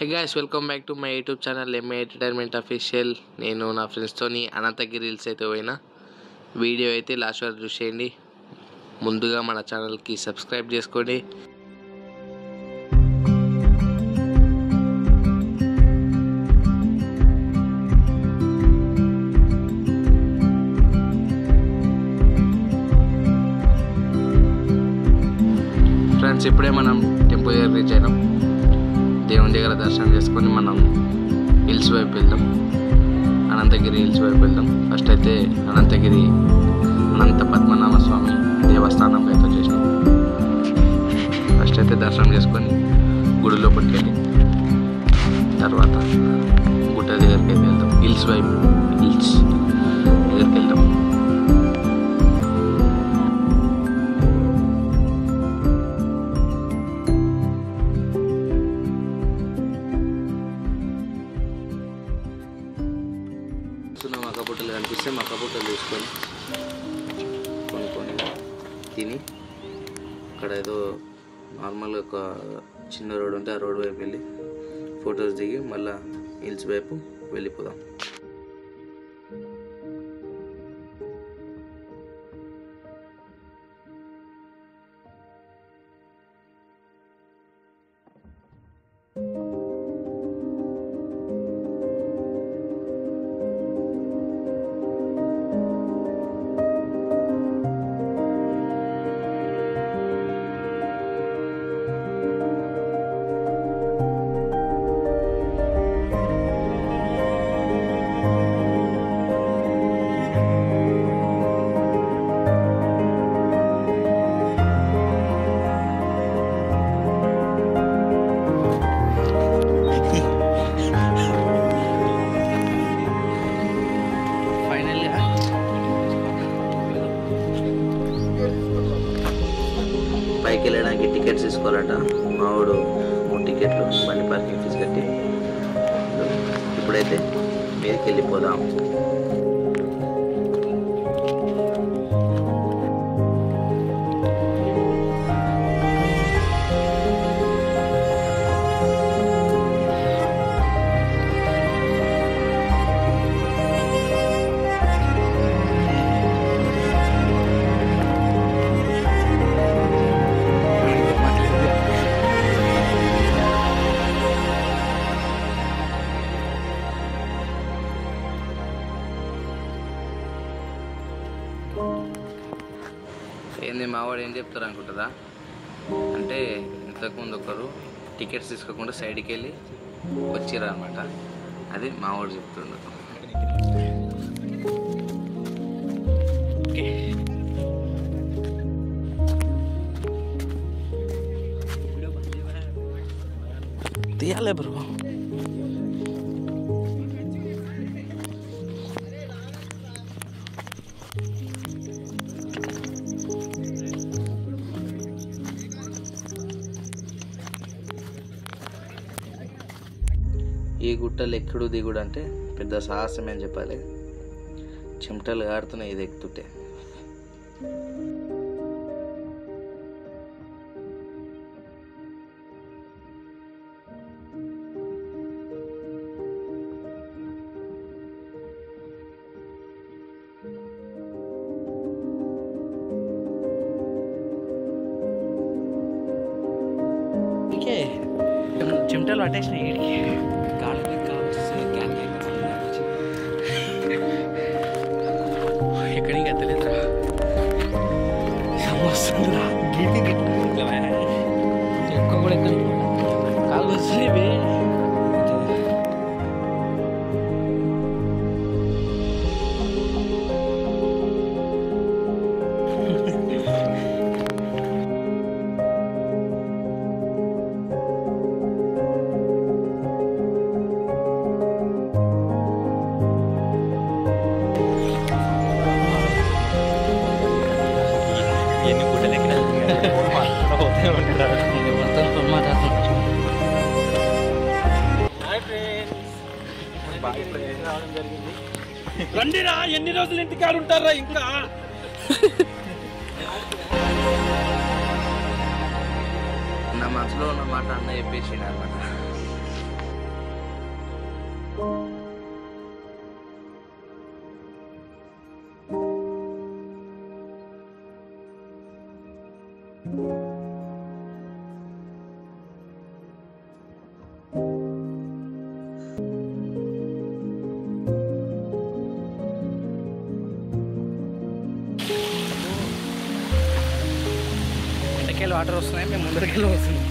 Hi guys, welcome back to my YouTube channel MA entertainment official. నేను నా ఫ్రెండ్స్తోని Anantagiri hills అయితే పోయినా. వీడియో అయితే లాస్ట్ వరకు చూసేయండి. ముందుగా మన ఛానల్కి సబ్స్క్రైబ్ చేసుకోండి. ఫ్రెండ్స్, ఇప్పుడే మనం టెంపుల్ దగ్గర రీచ్ అయినాం. దేవుని దగ్గర దర్శనం చేసుకొని మనం హిల్స్ వైపు వెళ్దాం. అనంతగిరి హిల్స్ వైపు వెళ్దాం. ఫస్ట్ అయితే అనంతగిరి అనంత పద్మనాభ స్వామి దేవస్థానం అయితే వచ్చేసినాం. ఫస్ట్ అయితే దర్శనం చేసుకొని గుడి లోపలికి వెళ్ళి తర్వాత గుట్ట దగ్గరికి అయితే వెళ్దాం. హిల్స్ వైపు హిల్స్ దగ్గరికి వెళ్దాం. మక్కబుట్టలు కనిపిస్తే మక్కబుట్టలు తీసుకొని కొనుక్కొని తిని అక్కడ ఏదో నార్మల్గా ఒక చిన్న రోడ్ ఉంటే ఆ రోడ్ వైపు వెళ్ళి ఫొటోస్ దిగి మళ్ళీ హిల్స్ వైపు వెళ్ళిపోదాం. పైకి వెళ్ళడానికి టికెట్స్ తీసుకోవాలట. మావాడు 3 టికెట్లు బండి పార్కింగ్ ఫీజు కట్టి. ఇప్పుడైతే మీదకి వెళ్ళిపోదాం. ఏంది మావాడు ఏం చెప్తారు అనుకుంటుందా అంటే, ఇంతకుముందు ఒకరు టికెట్స్ తీసుకోకుండా సైడ్కి వెళ్ళి వచ్చిర్రు అనమాట. అది మావాడు చెప్తుండు. తీయాలే బ్రో. ఈ గుట్టలు ఎక్కుడు దిగుడు అంటే పెద్ద సాహసమే అని చెప్పాలి. చెమటలు కారుతున్నాయి ఇది ఎక్కుతుంటే. ఇంకే చెమటలు పట్టేసినాయి. ఎక్కడికి ఎత్తలేదురా, వస్తుందిరా గీతి ఎక్కువ కూడా ఎక్కడ కాలు వస్తున్నాయి. రండిరా, ఎన్ని రోజులు ఇంటికాడు ఉంటారా ఇంకా. నా మనసులో ఉన్న మాట అన్న చెప్పేసి అనమాట. ఎండకెళ్ళి వాటర్ వస్తున్నాయి, మేము ముందరికెళ్ళి వస్తున్నాం.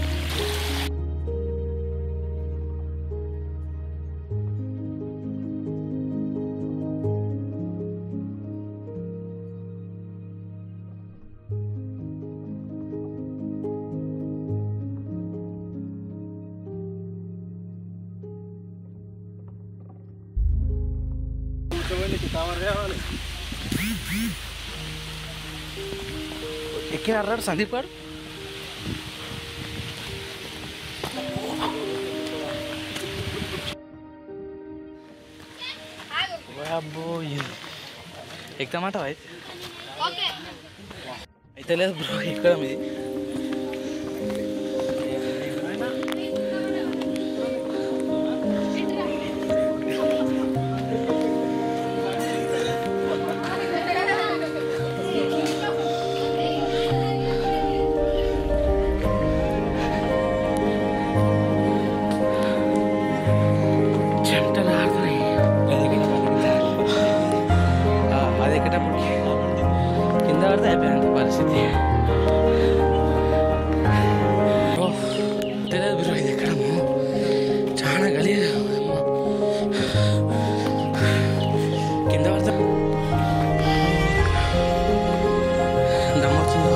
ఎక్కిన అర్రాడు సందీప్ గారు. అబ్బో ఎక్కుతామాట అయితే లేదు బ్రో, ఎక్కడం ఇది. అది ఎక్కేటప్పటికి కింద పడితే అయిపోయింది పరిస్థితి. తెలియదు బ్రో, ఇది ఎక్కడము చాలా గలీజ్. కింద పడితే దమ్మవుతుందో.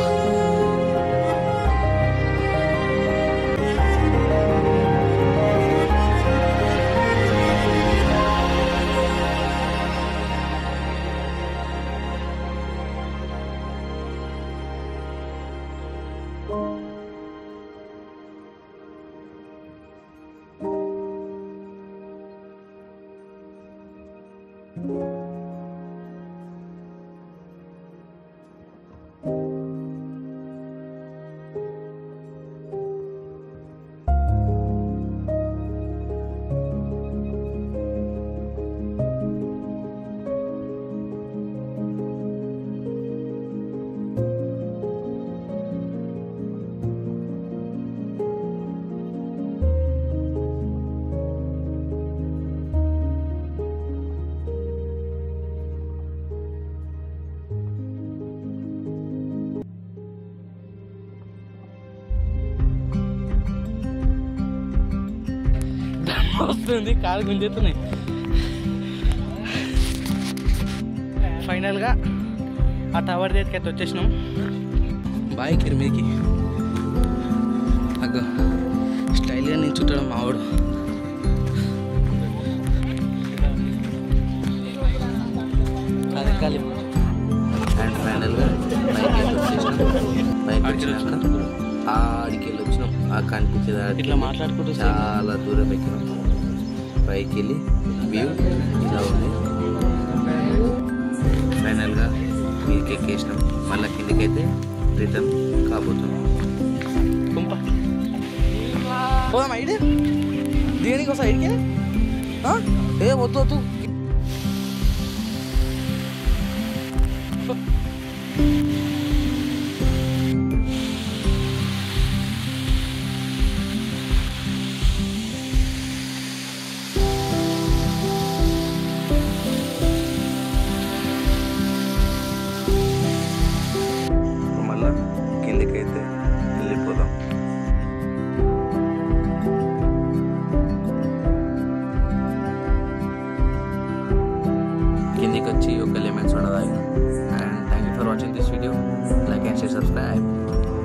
వస్తుంది, కాలు గుంజెత్తున్నాయి. ఫైనల్గా ఆ టవర్ దగ్గరికి అయితే వచ్చేసినాం. బాయ్ కిరిమీకి అగ్గ స్టైల్గా నేను చుట్టడం మావాడు. అది కాలి. అండ్ ఫైనల్గా పైకి అయితే వచ్చేసినాం. పైకి వచ్చినాక ఆడికి వెళ్ళి వచ్చినాం. ఆ కనిపించేది ఇట్లా మాట్లాడుకుంటూ చాలా దూరం ఎక్కినాం. పైకి వెళ్ళి వ్యూ ఇలా ఉంది. ఫైనల్గా మీదకి ఎక్కేసినాం. మళ్ళీ కిందకైతే రిటర్న్ కాబోతున్నాం. కుంప పోదాం ఐడి దీనికి ఒక సైడ్కి. ఏ వద్దు వద్దు